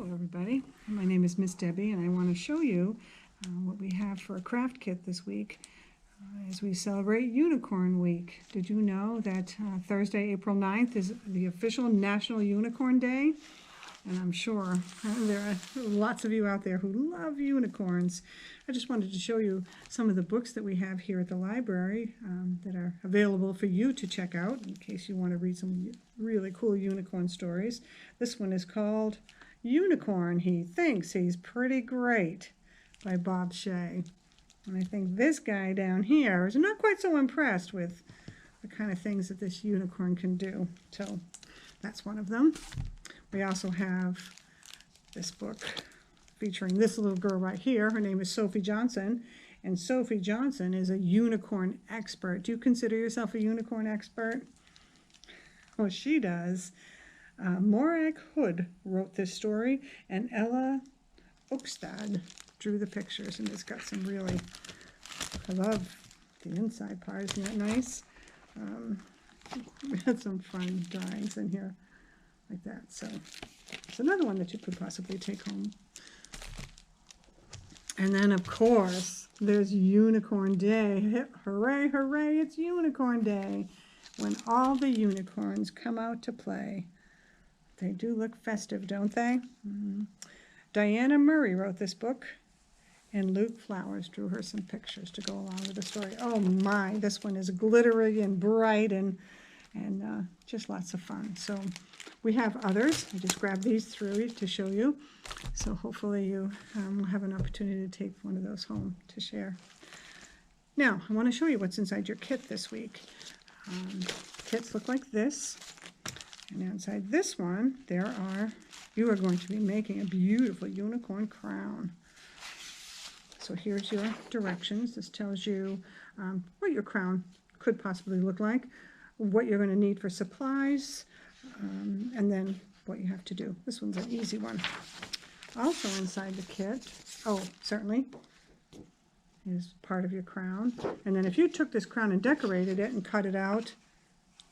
Hello everybody, my name is Miss Debbie and I want to show you what we have for a craft kit this week as we celebrate Unicorn Week. Did you know that Thursday, April 9th is the official National Unicorn Day? And I'm sure there are lots of you out there who love unicorns. I just wanted to show you some of the books that we have here at the library that are available for you to check out in case you want to read some really cool unicorn stories. This one is called Unicorn, He Thinks He's Pretty Great by Bob Shea. And I think this guy down here is not quite so impressed with the kind of things that this unicorn can do. So that's one of them. We also have this book featuring this little girl right here. Her name is Sophie Johnson, and Sophie Johnson is a unicorn expert. Do you consider yourself a unicorn expert? Well, she does. Morag Hood wrote this story, and Ella Oakstad drew the pictures, and it's got some really, I love the inside part. Isn't that nice? We had some fun drawings in here like that. So it's another one that you could possibly take home. And then, of course, there's Unicorn Day. Hooray, hooray, it's Unicorn Day, when all the unicorns come out to play. They do look festive, don't they? Diana Murray wrote this book, and Luke Flowers drew her some pictures to go along with the story. Oh my, this one is glittery and bright and just lots of fun. So we have others. I just grabbed these through to show you. So hopefully you will have an opportunity to take one of those home to share. Now, I want to show you what's inside your kit this week. Kits look like this. And inside this one, you are going to be making a beautiful unicorn crown. So here's your directions. This tells you what your crown could possibly look like, what you're going to need for supplies, and then what you have to do. This one's an easy one. Also inside the kit, certainly, is part of your crown. And then if you took this crown and decorated it and cut it out,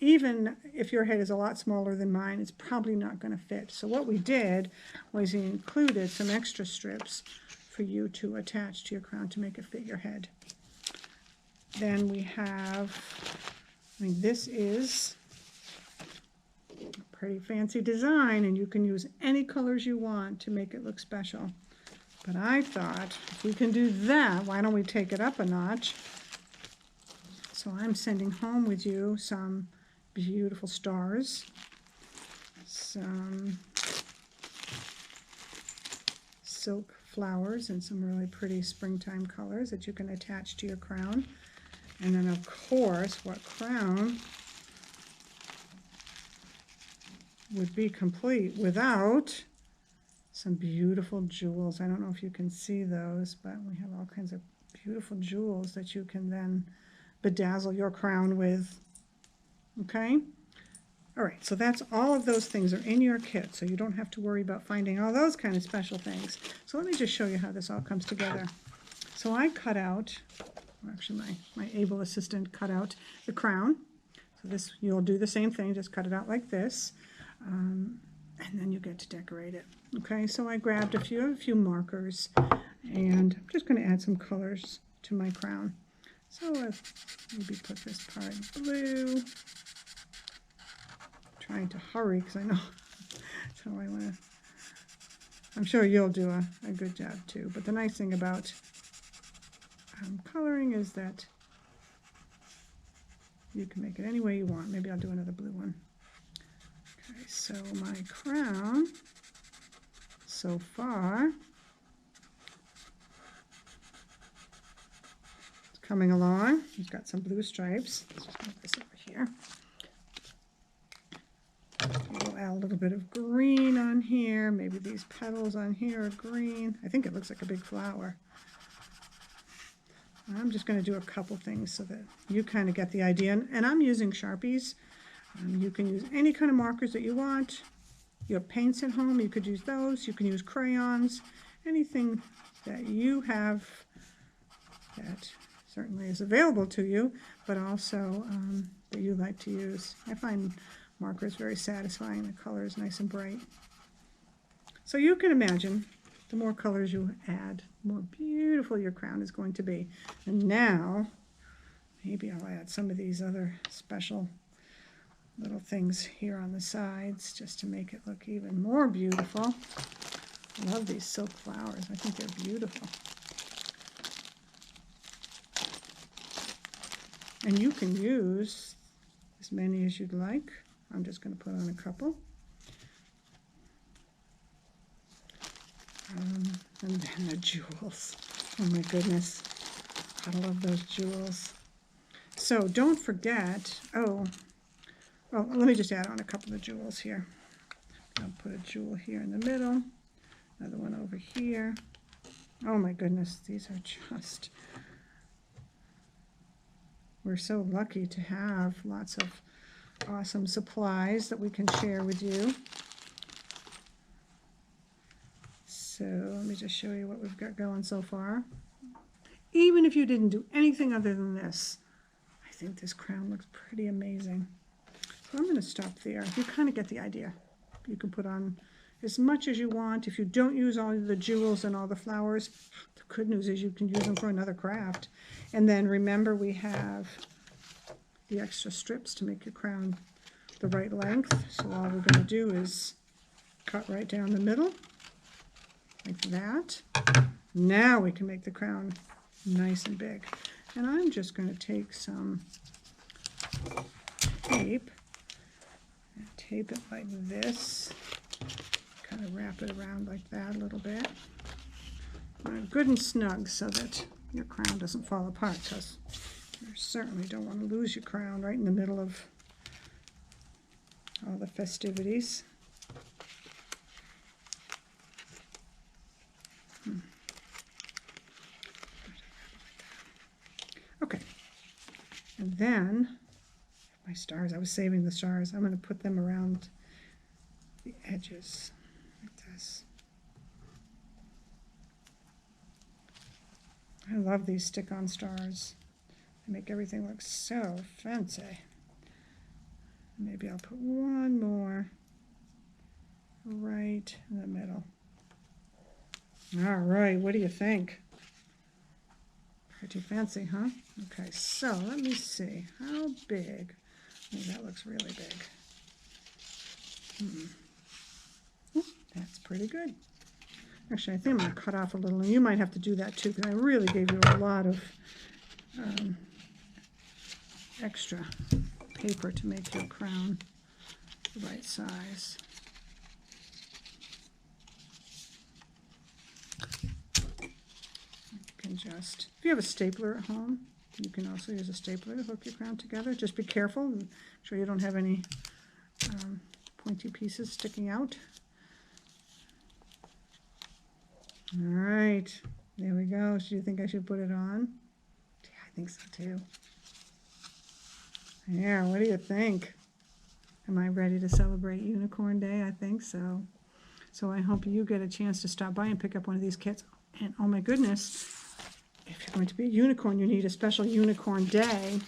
even if your head is a lot smaller than mine, it's probably not going to fit. So what we did was we included some extra strips for you to attach to your crown to make it fit your head. Then we have, this is a pretty fancy design, and you can use any colors you want to make it look special. But I thought, if we can do that, why don't we take it up a notch? So I'm sending home with you some beautiful stars, some silk flowers, and some really pretty springtime colors that you can attach to your crown. And then, of course, what crown would be complete without some beautiful jewels? I don't know if you can see those, but we have all kinds of beautiful jewels that you can then bedazzle your crown with. Okay? All right, so that's all of those things are in your kit, so you don't have to worry about finding all those kind of special things. So let me just show you how this all comes together. So I cut out, actually my able assistant cut out the crown. So this, you'll do the same thing, just cut it out like this, and then you get to decorate it. Okay, so I grabbed a few markers, and I'm just going to add some colors to my crown. So maybe put this part blue. Trying to hurry because I know that's how I want to. I'm sure you'll do a good job too. But the nice thing about coloring is that you can make it any way you want. Maybe I'll do another blue one. Okay, so my crown so far, coming along. You've got some blue stripes. Let's just move this over here. We'll add a little bit of green on here. Maybe these petals on here are green. I think it looks like a big flower. I'm just going to do a couple things so that you kind of get the idea. And I'm using Sharpies. You can use any kind of markers that you want. You have paints at home, you could use those. You can use crayons. Anything that you have that certainly is available to you, but also that you like to use. I find marker is very satisfying. The color is nice and bright. So you can imagine the more colors you add, the more beautiful your crown is going to be. And now, maybe I'll add some of these other special little things here on the sides just to make it look even more beautiful. I love these silk flowers. I think they're beautiful. And you can use as many as you'd like. I'm just going to put on a couple. And then the jewels. Oh my goodness. I love those jewels. So don't forget, well, let me just add on a couple of jewels here. I'll put a jewel here in the middle, another one over here. Oh my goodness, these are just, we're so lucky to have lots of awesome supplies that we can share with you. So let me just show you what we've got going so far. Even if you didn't do anything other than this, I think this crown looks pretty amazing. So I'm going to stop there. You kind of get the idea. You can put on as much as you want. If you don't use all the jewels and all the flowers, the good news is you can use them for another craft. And then remember, we have the extra strips to make your crown the right length. So all we're going to do is cut right down the middle, like that. Now we can make the crown nice and big. And I'm just going to take some tape and tape it like this. Kind of wrap it around like that a little bit. Good and snug so that your crown doesn't fall apart, because you certainly don't want to lose your crown right in the middle of all the festivities. Okay, and then my stars, I was saving the stars. I'm going to put them around the edges like this. I love these stick-on stars. They make everything look so fancy. Maybe I'll put one more right in the middle. All right, what do you think? Pretty fancy, huh? Okay, so let me see. How big? Oh, that looks really big. Ooh, that's pretty good. Actually, I think I'm going to cut off a little, and you might have to do that too, because I really gave you a lot of extra paper to make your crown the right size. Just, if you have a stapler at home, you can also use a stapler to hook your crown together. Just be careful and make sure you don't have any pointy pieces sticking out. All right, there we go. Do you think I should put it on? Yeah, I think so too. Yeah, what do you think? Am I ready to celebrate Unicorn Day? I think so. So I hope you get a chance to stop by and pick up one of these kits. And oh my goodness, if you're going to be a unicorn, you need a special Unicorn Day.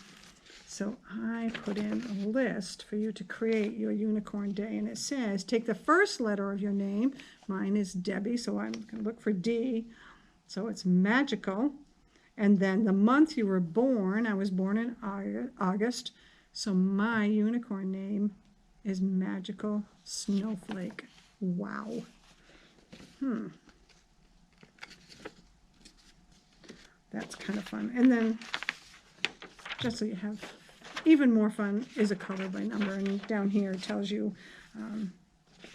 So I put in a list for you to create your Unicorn Day. And it says, take the first letter of your name. Mine is Debbie, so I'm going to look for D. So it's magical. And then the month you were born, I was born in August. So my unicorn name is Magical Snowflake. Wow. That's kind of fun. And then, just so you have even more fun, is a color by number. And down here it tells you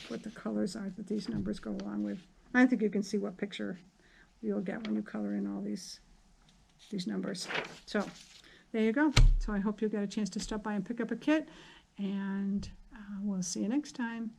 what the colors are that these numbers go along with. I think you can see what picture you'll get when you color in all these numbers. So there you go. So I hope you'll get a chance to stop by and pick up a kit. And we'll see you next time.